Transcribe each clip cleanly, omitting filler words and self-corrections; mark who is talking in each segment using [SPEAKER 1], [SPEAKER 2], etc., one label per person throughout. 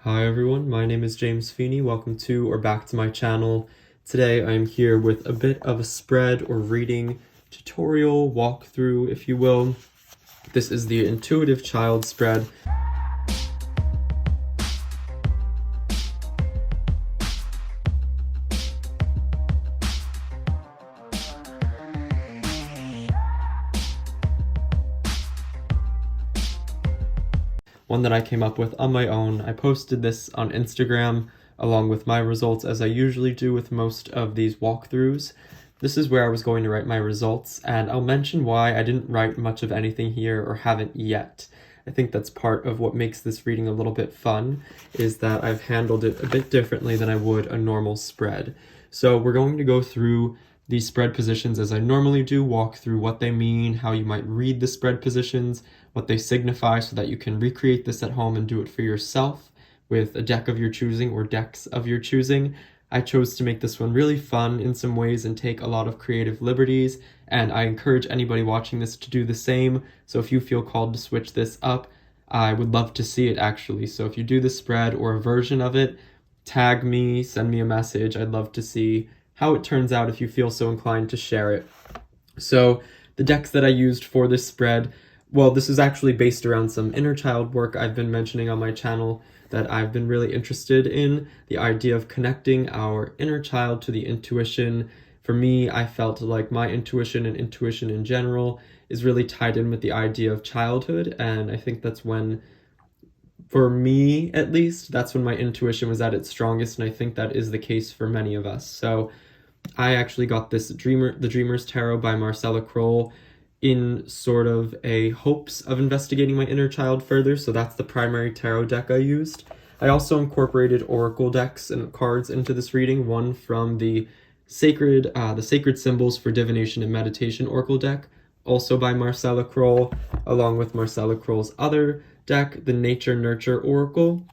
[SPEAKER 1] Hi everyone, my name is James Feeney. Welcome to or back to my channel. Today I'm here with a bit of a spread or reading tutorial, walkthrough if you will. This is the Intuitive Child spread. One that I came up with on my own. I posted this on Instagram along with my results, as I usually do with most of these walkthroughs. This is where I was going to write my results, and I'll mention why I didn't write much of anything here or haven't yet. I think that's part of what makes this reading a little bit fun, is that I've handled it a bit differently than I would a normal spread. So we're going to go through these spread positions as I normally do, walk through what they mean, how you might read the spread positions, what they signify so that you can recreate this at home and do it for yourself with a deck of your choosing or decks of your choosing. I chose to make this one really fun in some ways and take a lot of creative liberties, and I encourage anybody watching this to do the same. So if you feel called to switch this up, I would love to see it actually. So if you do the spread or a version of it, tag me, send me a message. I'd love to see how it turns out if you feel so inclined to share it. So the decks that I used for this spread, well, this is actually based around some inner child work I've been mentioning on my channel that I've been really interested in, the idea of connecting our inner child to the intuition. For me, I felt like my intuition and intuition in general is really tied in with the idea of childhood, and I think that's when, for me at least, that's when my intuition was at its strongest, and I think that is the case for many of us. So I actually got this The Dreamer's Tarot by Marcella Kroll in sort of a hopes of investigating my inner child further, so that's the primary tarot deck I used. I also incorporated oracle decks and cards into this reading, one from the Sacred Symbols for Divination and Meditation Oracle deck, also by Marcella Kroll, along with Marcella Kroll's other deck, the Nature Nurture Oracle.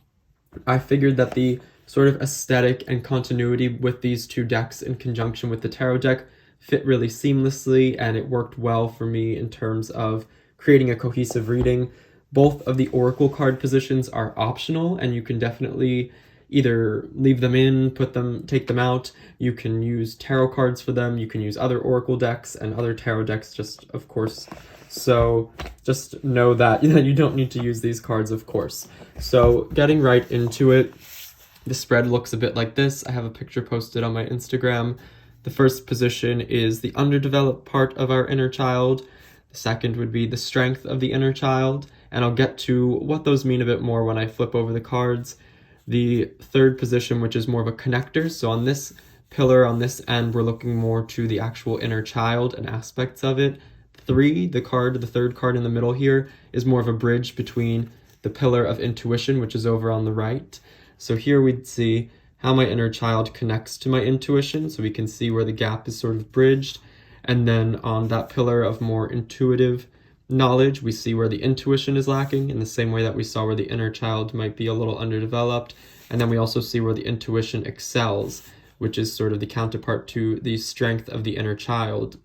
[SPEAKER 1] I figured that the sort of aesthetic and continuity with these two decks in conjunction with the tarot deck fit really seamlessly, and it worked well for me in terms of creating a cohesive reading. Both of the oracle card positions are optional, and you can definitely either leave them in, take them out. You can use tarot cards for them. You can use other oracle decks and other tarot decks, just of course. So just know that you don't need to use these cards, of course. So getting right into it, the spread looks a bit like this. I have a picture posted on my Instagram. The first position is the underdeveloped part of our inner child. The second would be the strength of the inner child, and I'll get to what those mean a bit more when I flip over the cards. The third position, which is more of a connector, so on this pillar, on this end, we're looking more to the actual inner child and aspects of it. 3, the third card in the middle here, is more of a bridge between the pillar of intuition, which is over on the right. So here we'd see how my inner child connects to my intuition, so we can see where the gap is sort of bridged. And then on that pillar of more intuitive knowledge, we see where the intuition is lacking, in the same way that we saw where the inner child might be a little underdeveloped. And then we also see where the intuition excels, which is sort of the counterpart to the strength of the inner child.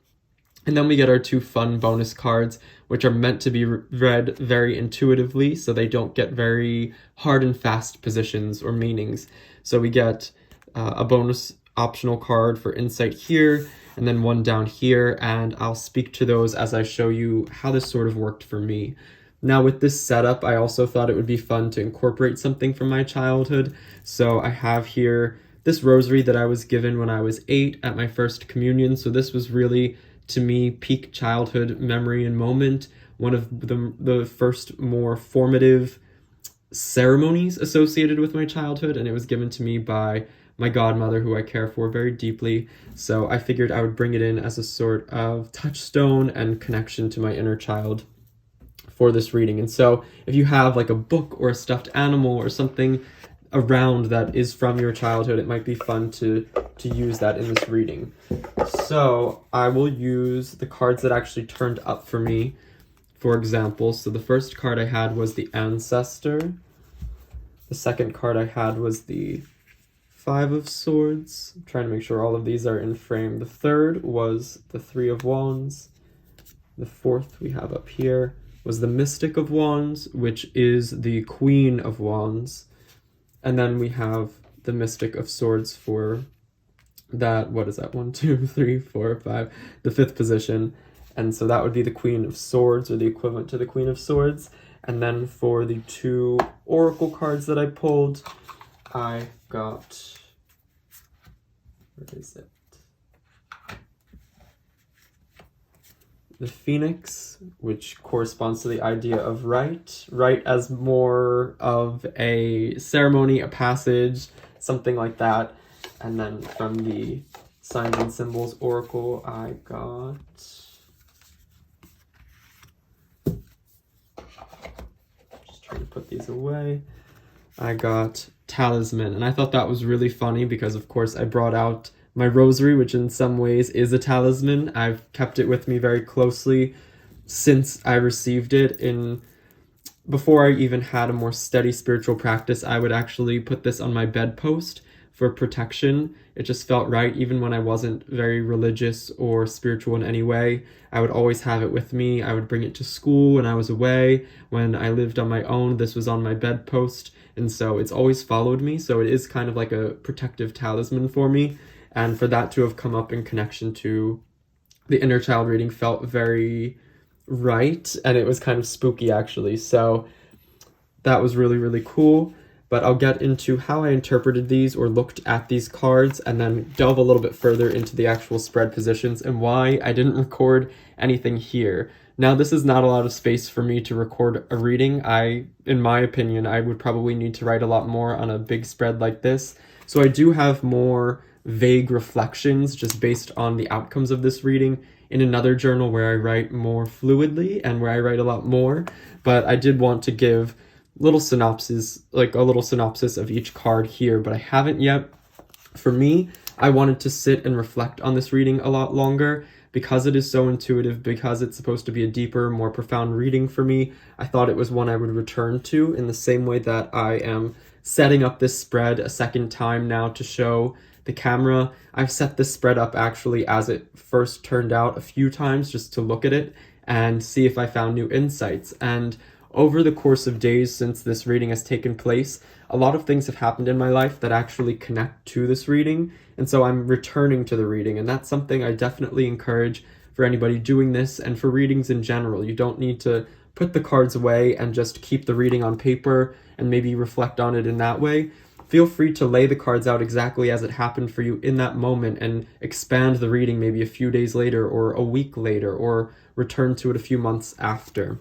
[SPEAKER 1] And then we get our 2 fun bonus cards, which are meant to be read very intuitively, so they don't get very hard and fast positions or meanings. So we get a bonus optional card for insight here, and then one down here, and I'll speak to those as I show you how this sort of worked for me. Now with this setup, I also thought it would be fun to incorporate something from my childhood. So I have here this rosary that I was given when I was 8 at my first communion. So this was really, to me, peak childhood memory and moment, one of the first more formative ceremonies associated with my childhood, and it was given to me by my godmother, who I care for very deeply. So I figured I would bring it in as a sort of touchstone and connection to my inner child for this reading. And so if you have like a book or a stuffed animal or something around that is from your childhood, it might be fun to use that in this reading. So I will use the cards that actually turned up for me. For example, so the first card I had was the Ancestor. The second card I had was the 5 of Swords. I'm trying to make sure all of these are in frame. The third was the 3 of Wands. The fourth we have up here was the Mystic of Wands, which is the Queen of Wands. And then we have the Mystic of Swords for that, what is that, 1, 2, 3, 4, 5, the 5th position. And so that would be the Queen of Swords, or the equivalent to the Queen of Swords. And then for the 2 oracle cards that I pulled, I got, where is it? The Phoenix, which corresponds to the idea of rite as more of a ceremony, a passage, something like that. And then from the Signs and Symbols Oracle, I got, just trying to put these away, I got Talisman. And I thought that was really funny because, of course, I brought out my rosary, which in some ways is a talisman. I've kept it with me very closely since I received it. Before I even had a more steady spiritual practice, I would actually put this on my bedpost for protection. It just felt right, even when I wasn't very religious or spiritual in any way. I would always have it with me. I would bring it to school when I was away. When I lived on my own, this was on my bedpost, and so it's always followed me. So it is kind of like a protective talisman for me. And for that to have come up in connection to the inner child reading felt very right, and it was kind of spooky actually. So that was really, really cool. But I'll get into how I interpreted these or looked at these cards, and then delve a little bit further into the actual spread positions and why I didn't record anything here. Now, this is not a lot of space for me to record a reading. In my opinion, I would probably need to write a lot more on a big spread like this. So I do have more vague reflections just based on the outcomes of this reading in another journal where I write more fluidly and where I write a lot more. But I did want to give little synopsis, like a little synopsis of each card here, but I haven't yet. For me, I wanted to sit and reflect on this reading a lot longer because it is so intuitive, because it's supposed to be a deeper, more profound reading for me. I thought it was one I would return to in the same way that I am setting up this spread a second time now to show the camera. I've set this spread up actually as it first turned out a few times just to look at it and see if I found new insights. And over the course of days since this reading has taken place, a lot of things have happened in my life that actually connect to this reading, and so I'm returning to the reading, and that's something I definitely encourage for anybody doing this and for readings in general. You don't need to put the cards away and just keep the reading on paper and maybe reflect on it in that way. Feel free to lay the cards out exactly as it happened for you in that moment and expand the reading maybe a few days later or a week later, or return to it a few months after.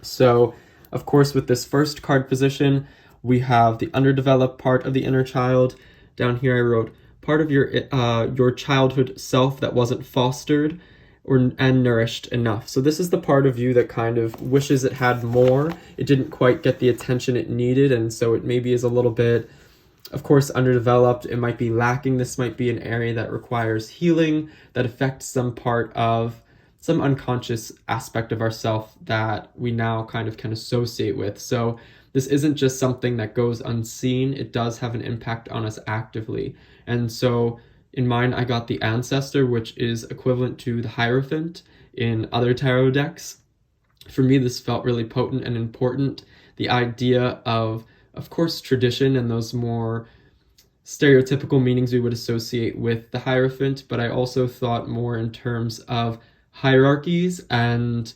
[SPEAKER 1] So, of course, with this first card position, we have the underdeveloped part of the inner child. Down here I wrote, part of your childhood self that wasn't fostered and nourished enough. So this is the part of you that kind of wishes it had more. It didn't quite get the attention it needed, and so it maybe is a little bit, of course, underdeveloped. It might be lacking. This might be an area that requires healing, that affects some part of some unconscious aspect of ourself that we now kind of can associate with. So this isn't just something that goes unseen. It does have an impact on us actively. And so in mine, I got the Ancestor, which is equivalent to the Hierophant in other tarot decks. For me, this felt really potent and important. The idea of course, tradition and those more stereotypical meanings we would associate with the Hierophant, but I also thought more in terms of hierarchies and,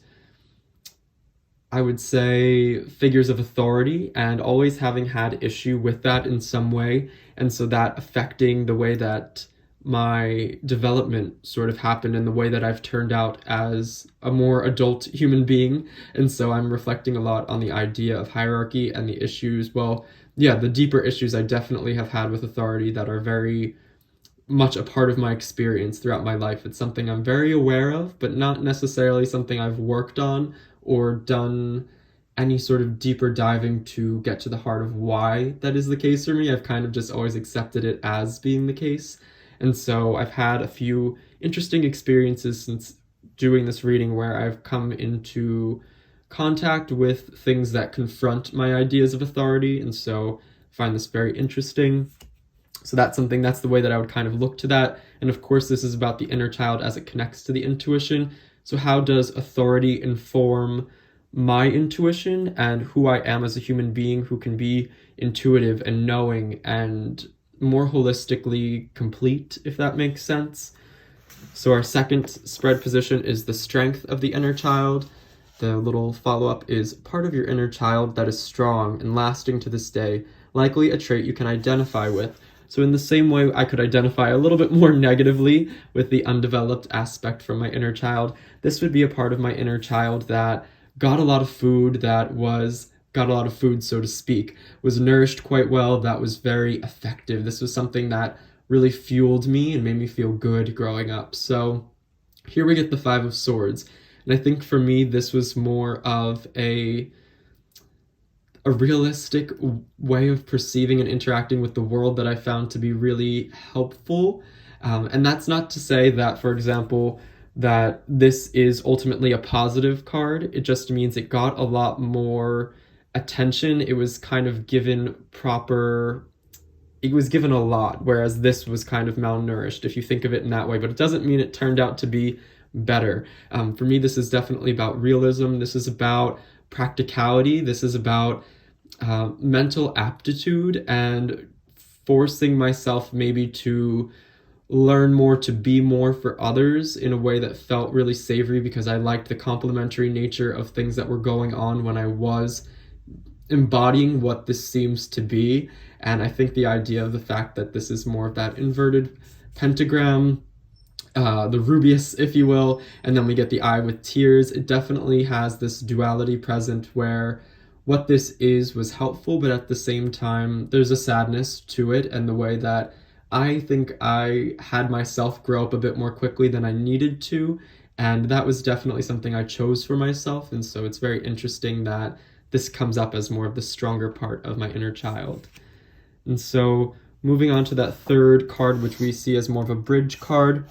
[SPEAKER 1] I would say, figures of authority, and always having had issue with that in some way, and so that affecting the way that my development sort of happened and the way that I've turned out as a more adult human being. And so I'm reflecting a lot on the idea of hierarchy and the issues, the deeper issues I definitely have had with authority that are very much a part of my experience throughout my life. It's something I'm very aware of, but not necessarily something I've worked on or done any sort of deeper diving to get to the heart of why that is the case for me. I've kind of just always accepted it as being the case. And so I've had a few interesting experiences since doing this reading where I've come into contact with things that confront my ideas of authority, and so I find this very interesting. So that's the way that I would kind of look to that. And of course, this is about the inner child as it connects to the intuition. So how does authority inform my intuition and who I am as a human being who can be intuitive and knowing and more holistically complete, if that makes sense. So our second spread position is the strength of the inner child. The little follow-up is part of your inner child that is strong and lasting to this day, likely a trait you can identify with. So in the same way I could identify a little bit more negatively with the undeveloped aspect from my inner child, this would be a part of my inner child that got a lot of food, so to speak, was nourished quite well, that was very effective. This was something that really fueled me and made me feel good growing up. So here we get the Five of Swords. And I think for me, this was more of a realistic way of perceiving and interacting with the world that I found to be really helpful. And that's not to say that, for example, that this is ultimately a positive card. It just means it got a lot more attention. It was kind of given a lot, whereas this was kind of malnourished, if you think of it in that way. But it doesn't mean it turned out to be better. For me, this is definitely about realism. This is about practicality. This is about mental aptitude and forcing myself maybe to learn more, to be more for others in a way that felt really savory, because I liked the complementary nature of things that were going on when I was embodying what this seems to be. And I think the idea of the fact that this is more of that inverted pentagram, the Rubius, if you will, and then we get the eye with tears, it definitely has this duality present where what this is was helpful, but at the same time, there's a sadness to it, and the way that I think I had myself grow up a bit more quickly than I needed to, and that was definitely something I chose for myself. And so it's very interesting that this comes up as more of the stronger part of my inner child. And so moving on to that third card, which we see as more of a bridge card,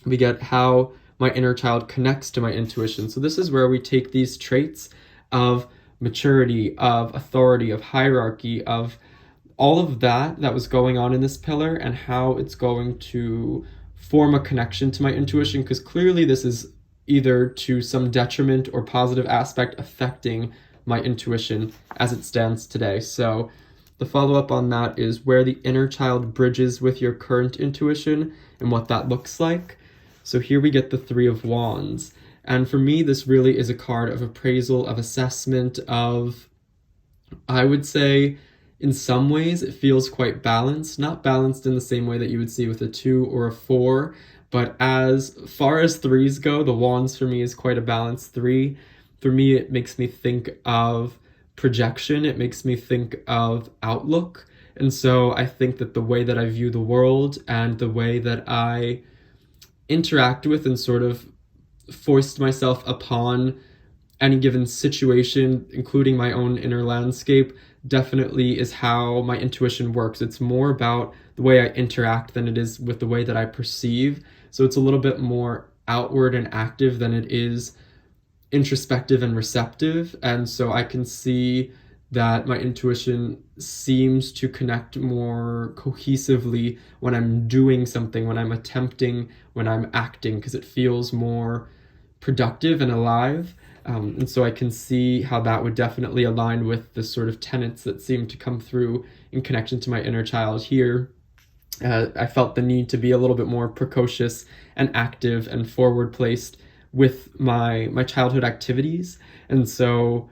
[SPEAKER 1] we get how my inner child connects to my intuition. So this is where we take these traits of maturity, of authority, of hierarchy, of all of that was going on in this pillar, and how it's going to form a connection to my intuition, because clearly this is either to some detriment or positive aspect affecting my intuition as it stands today. So the follow-up on that is where the inner child bridges with your current intuition and what that looks like. So here we get the Three of Wands. And for me, this really is a card of appraisal, of assessment, of, I would say, in some ways, it feels quite balanced. Not balanced in the same way that you would see with a 2 or a 4, but as far as 3s go, the Wands for me is quite a balanced 3. For me, it makes me think of projection. It makes me think of outlook. And so I think that the way that I view the world and the way that I interact with and sort of foist myself upon any given situation, including my own inner landscape, definitely is how my intuition works. It's more about the way I interact than it is with the way that I perceive. So it's a little bit more outward and active than it is introspective and receptive. And so I can see that my intuition seems to connect more cohesively when I'm doing something, when I'm attempting, when I'm acting, because it feels more productive and alive. And so I can see how that would definitely align with the sort of tenets that seem to come through in connection to my inner child here. I felt the need to be a little bit more precocious and active and forward-placed with my childhood activities. And so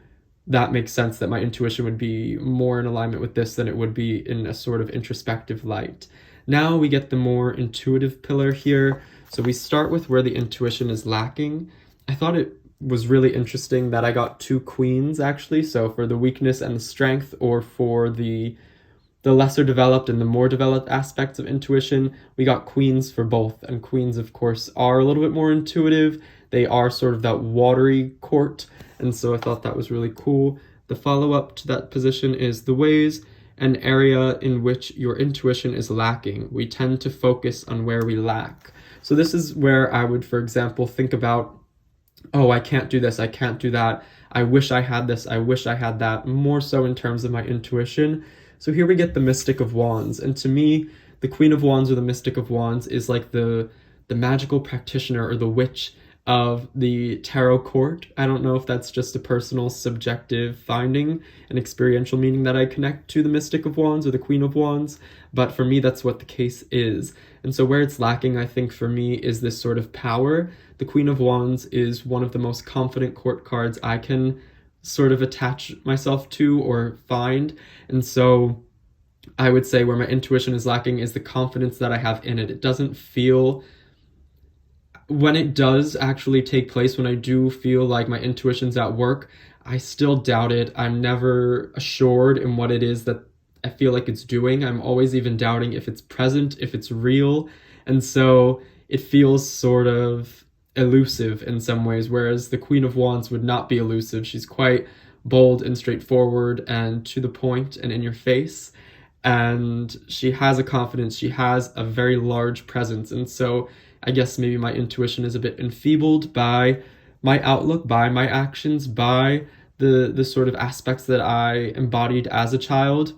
[SPEAKER 1] that makes sense that my intuition would be more in alignment with this than it would be in a sort of introspective light. Now we get the more intuitive pillar here. So we start with where the intuition is lacking. I thought it was really interesting that I got 2 queens, actually. So for the weakness and the strength, or for the lesser developed and the more developed aspects of intuition, we got queens for both. And queens, of course, are a little bit more intuitive. They are sort of that watery court. And so I thought that was really cool. The follow-up to that position is the ways an area in which your intuition is lacking. We tend to focus on where we lack. So this is where I would, for example, think about, oh, I can't do this, I can't do that, I wish I had this, I wish I had that, more so in terms of my intuition. So here we get the Mystic of Wands. And to me, the Queen of Wands or the Mystic of Wands is like the magical practitioner or the witch of the tarot court. I don't know if that's just a personal subjective finding, an experiential meaning that I connect to the Mystic of Wands or the Queen of Wands, but for me that's what the case is. And so where it's lacking, I think, for me, is this sort of power. The Queen of Wands is one of the most confident court cards I can sort of attach myself to or find. And so I would say where my intuition is lacking is the confidence that I have in it. It doesn't feel, when it does actually take place, when I do feel like my intuition's at work, I still doubt it. I'm never assured in what it is that I feel like it's doing. I'm always even doubting if it's present, if it's real. And so it feels sort of elusive in some ways, whereas the Queen of Wands would not be elusive. She's quite bold and straightforward and to the point and in your face. And she has a confidence, she has a very large presence. And so I guess maybe my intuition is a bit enfeebled by my outlook, by my actions, by the sort of aspects that I embodied as a child.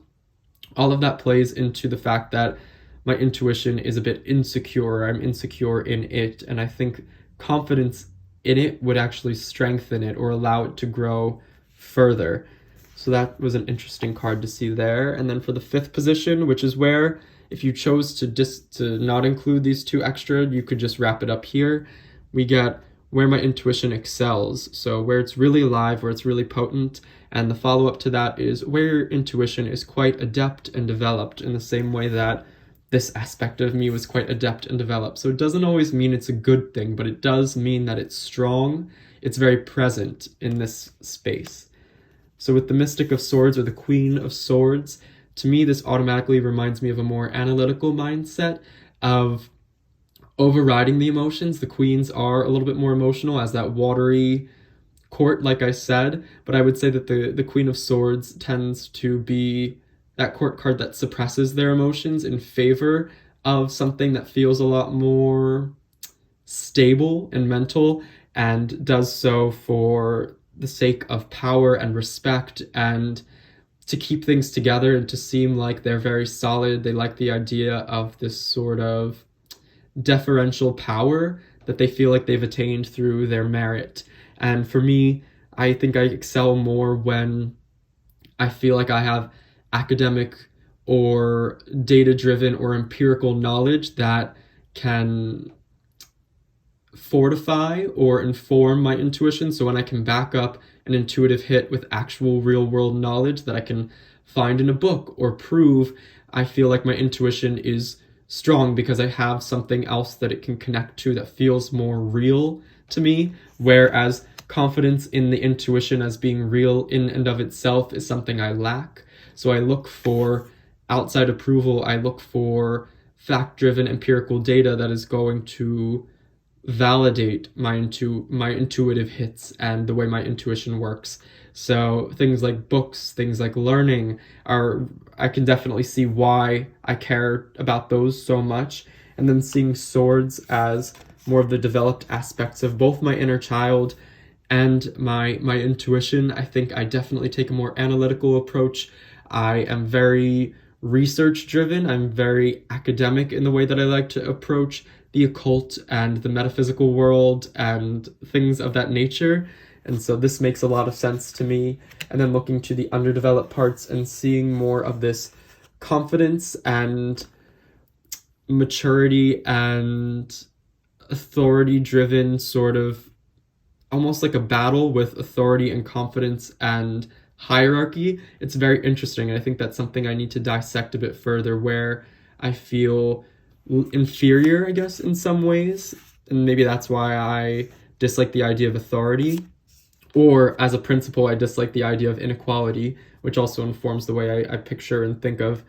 [SPEAKER 1] All of that plays into the fact that my intuition is a bit insecure. I'm insecure in it, and I think confidence in it would actually strengthen it or allow it to grow further. So that was an interesting card to see there. And then for the fifth position, which is where, if you chose to not include these two extra, you could just wrap it up here. We get where my intuition excels. So where it's really alive, where it's really potent. And the follow-up to that is where your intuition is quite adept and developed, in the same way that this aspect of me was quite adept and developed. So it doesn't always mean it's a good thing, but it does mean that it's strong. It's very present in this space. So with the Mystic of Swords, or the Queen of Swords, to me, this automatically reminds me of a more analytical mindset of overriding the emotions. The queens are a little bit more emotional as that watery court, like I said, but I would say that the Queen of Swords tends to be that court card that suppresses their emotions in favor of something that feels a lot more stable and mental, and does so for the sake of power and respect, and to keep things together and to seem like they're very solid. They like the idea of this sort of deferential power that they feel like they've attained through their merit. And for me, I think I excel more when I feel like I have academic or data-driven or empirical knowledge that can fortify or inform my intuition. So when I can back up an intuitive hit with actual real-world knowledge that I can find in a book or prove, I feel like my intuition is strong because I have something else that it can connect to that feels more real to me, whereas confidence in the intuition as being real in and of itself is something I lack. So I look for outside approval, I look for fact-driven empirical data that is going to validate my intuitive hits and the way my intuition works. So things like books, things like learning I can definitely see why I care about those so much. And then seeing swords as more of the developed aspects of both my inner child and my intuition, I think I definitely take a more analytical approach. I am very research driven. I'm very academic in the way that I like to approach the occult and the metaphysical world and things of that nature. And so this makes a lot of sense to me. And then looking to the underdeveloped parts and seeing more of this confidence and maturity and authority-driven sort of, almost like a battle with authority and confidence and hierarchy. It's very interesting. And I think that's something I need to dissect a bit further, where I feel inferior, I guess, in some ways. And maybe that's why I dislike the idea of authority. Or as a principle, I dislike the idea of inequality, which also informs the way I picture and think of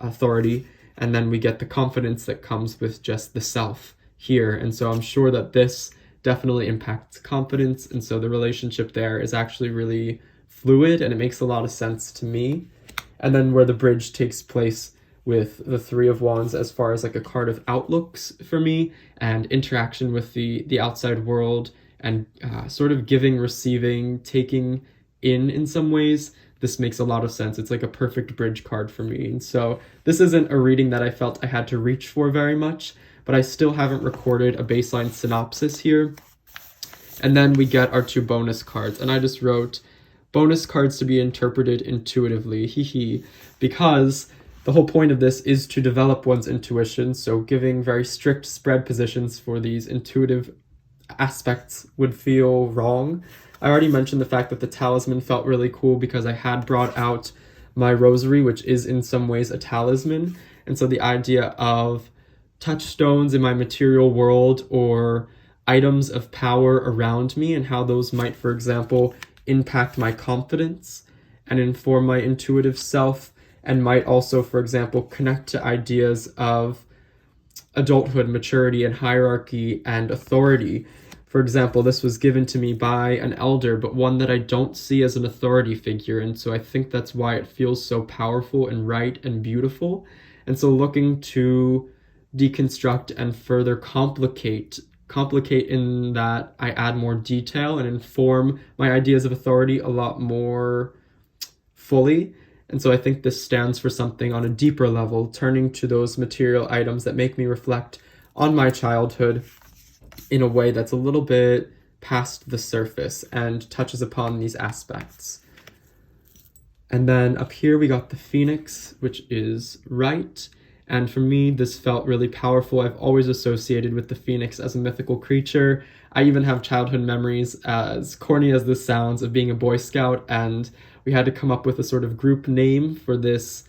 [SPEAKER 1] authority. And then we get the confidence that comes with just the self here. And so I'm sure that this definitely impacts confidence. And so the relationship there is actually really fluid, and it makes a lot of sense to me. And then where the bridge takes place with the Three of Wands as far as like a card of outlooks for me and interaction with the outside world and sort of giving, receiving, taking in some ways, this makes a lot of sense. It's like a perfect bridge card for me. And so this isn't a reading that I felt I had to reach for very much, but I still haven't recorded a baseline synopsis here. And then we get our 2 bonus cards, and I just wrote bonus cards to be interpreted intuitively, because the whole point of this is to develop one's intuition, so giving very strict spread positions for these intuitive aspects would feel wrong. I already mentioned the fact that the talisman felt really cool because I had brought out my rosary, which is in some ways a talisman, and so the idea of touchstones in my material world or items of power around me and how those might, for example, impact my confidence and inform my intuitive self, and might also, for example, connect to ideas of adulthood, maturity, and hierarchy and authority. For example, this was given to me by an elder, but one that I don't see as an authority figure, and so I think that's why it feels so powerful and right and beautiful. And so looking to deconstruct and further complicate in that I add more detail and inform my ideas of authority a lot more fully. And so I think this stands for something on a deeper level, turning to those material items that make me reflect on my childhood in a way that's a little bit past the surface and touches upon these aspects. And then up here we got the phoenix, which is right. And for me, this felt really powerful. I've always associated with the phoenix as a mythical creature. I even have childhood memories, as corny as this sounds, of being a Boy Scout, and we had to come up with a sort of group name for this.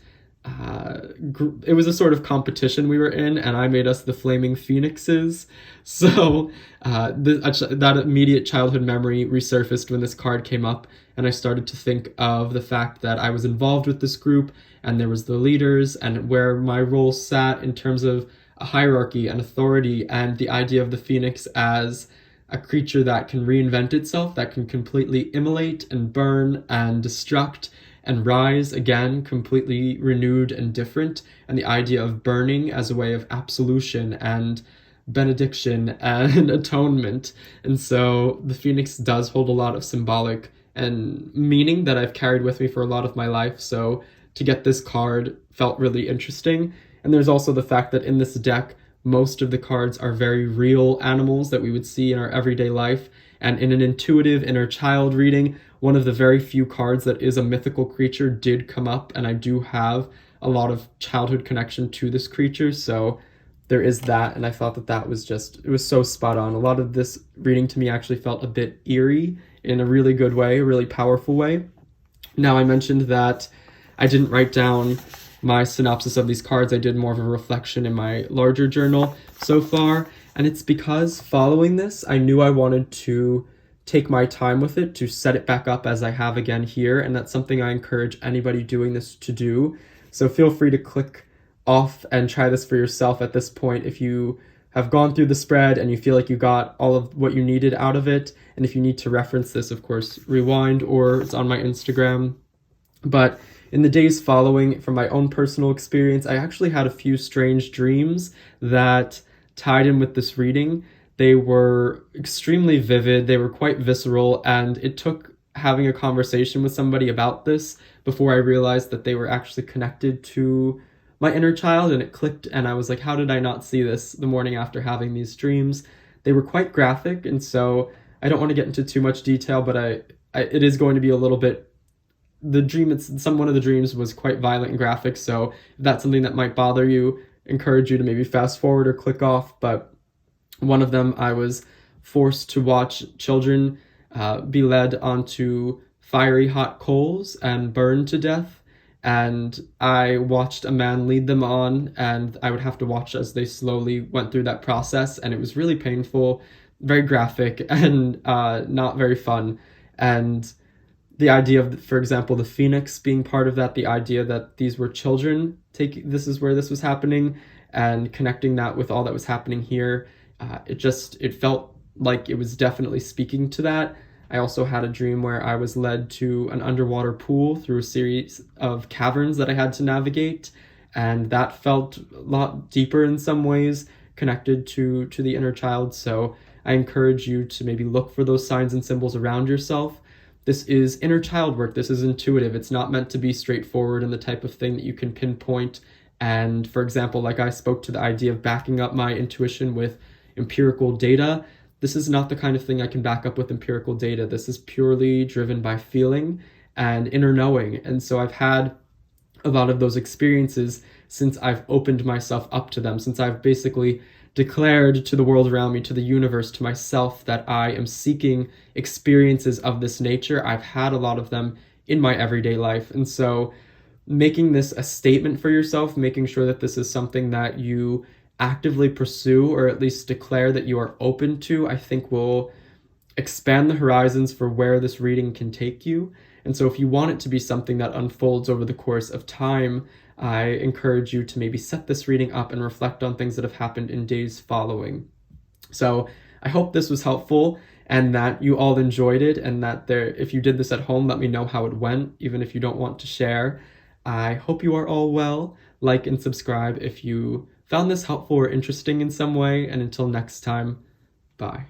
[SPEAKER 1] It was a sort of competition we were in, and I made us the Flaming Phoenixes. So that immediate childhood memory resurfaced when this card came up, and I started to think of the fact that I was involved with this group, and there was the leaders, and where my role sat in terms of a hierarchy and authority, and the idea of the phoenix as a creature that can reinvent itself, that can completely immolate and burn and destruct and rise again, completely renewed and different, and the idea of burning as a way of absolution and benediction and atonement. And so the phoenix does hold a lot of symbolic and meaning that I've carried with me for a lot of my life, so to get this card felt really interesting. And there's also the fact that in this deck, most of the cards are very real animals that we would see in our everyday life, and in an intuitive inner child reading, one of the very few cards that is a mythical creature did come up, and I do have a lot of childhood connection to this creature, so there is that, and I thought that that was just, it was so spot on. A lot of this reading to me actually felt a bit eerie in a really good way, a really powerful way. Now, I mentioned that I didn't write down my synopsis of these cards. I did more of a reflection in my larger journal so far, and it's because following this, I knew I wanted to take my time with it, to set it back up as I have again here, and that's something I encourage anybody doing this to do. So feel free to click off and try this for yourself at this point if you have gone through the spread and you feel like you got all of what you needed out of it. And if you need to reference this, of course, rewind, or it's on my Instagram. But in the days following, from my own personal experience, I actually had a few strange dreams that tied in with this reading. They were extremely vivid, they were quite visceral, and it took having a conversation with somebody about this before I realized that they were actually connected to my inner child, and it clicked, and I was like, how did I not see this the morning after having these dreams? They were quite graphic, and so I don't want to get into too much detail, but it is going to be a little bit, one of the dreams was quite violent and graphic, so if that's something that might bother you, encourage you to maybe fast forward or click off. But one of them, I was forced to watch children be led onto fiery hot coals and burned to death, and I watched a man lead them on, and I would have to watch as they slowly went through that process, and it was really painful, very graphic, and not very fun. And the idea of, for example, the phoenix being part of that, the idea that these were children, this is where this was happening, and connecting that with all that was happening here, it felt like it was definitely speaking to that. I also had a dream where I was led to an underwater pool through a series of caverns that I had to navigate, and that felt a lot deeper in some ways, connected to the inner child. So I encourage you to maybe look for those signs and symbols around yourself. This is inner child work. This is intuitive. It's not meant to be straightforward and the type of thing that you can pinpoint. And for example, like I spoke to the idea of backing up my intuition with empirical data, this is not the kind of thing I can back up with empirical data. This is purely driven by feeling and inner knowing. And so I've had a lot of those experiences since I've opened myself up to them, since I've basically declared to the world around me, to the universe, to myself, that I am seeking experiences of this nature. I've had a lot of them in my everyday life. And so making this a statement for yourself, making sure that this is something that you actively pursue, or at least declare that you are open to, I think will expand the horizons for where this reading can take you. And so if you want it to be something that unfolds over the course of time, I encourage you to maybe set this reading up and reflect on things that have happened in days following. So I hope this was helpful and that you all enjoyed it, and that if you did this at home, let me know how it went, even if you don't want to share. I hope you are all well. Like and subscribe if you found this helpful or interesting in some way, and until next time, bye.